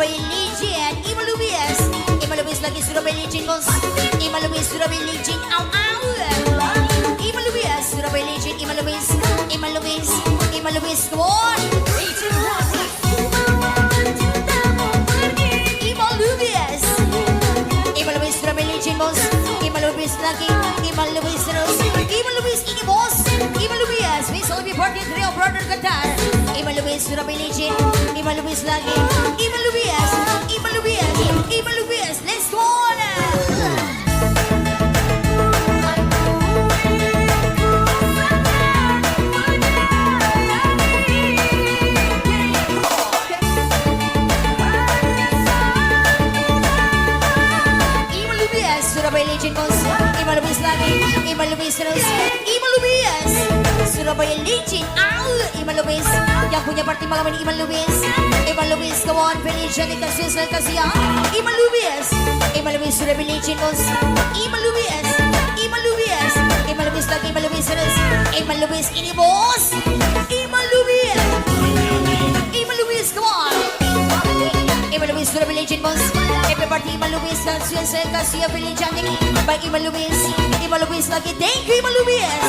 Surabaya Legend. Ima Luis. Ima Luis lagi Surabaya Legend, bos. Ima Luis Surabaya Legend. Au au. Ima Luis Surabaya Legend. Ima Luis. Ima Luis. Ima Luis. Come on. Ima Luis. Ima Luis Surabaya Legend, bos. Ima Luis lagi. Ima Luis terus. Ima Luis ini bos. Ima Luis. Miss Olivia Party Trio Brother Qatar. Ima Luis Surabaya Legend. Ima Luis lagi. Ima Luis. Ima Luis. Ima Luis. Let's go now. Surabaya Legend, bos. Ima Luis lagi. Ima Luis terus. Ima Luis. Surabaya Legend. Au. Ima Luis. Yang punya party malam ini Ima Luis. Ima Luis, come on. Feliz jadi kasih ya. Ima Luis. Ima Luis Surabaya Legend, bos. Ima Luis. Ima Luis. Ima Luis lagi. Ima Luis terus. Ima Luis ini bos. Ima Luis. Ima Luis, come on. Ima Luis Surabaya Legend, bos. Happy party Ima Luis. Kasih ya feliz jadi. Bye Ima Luis. Ima Luis lagi. Thank you Ima Luis.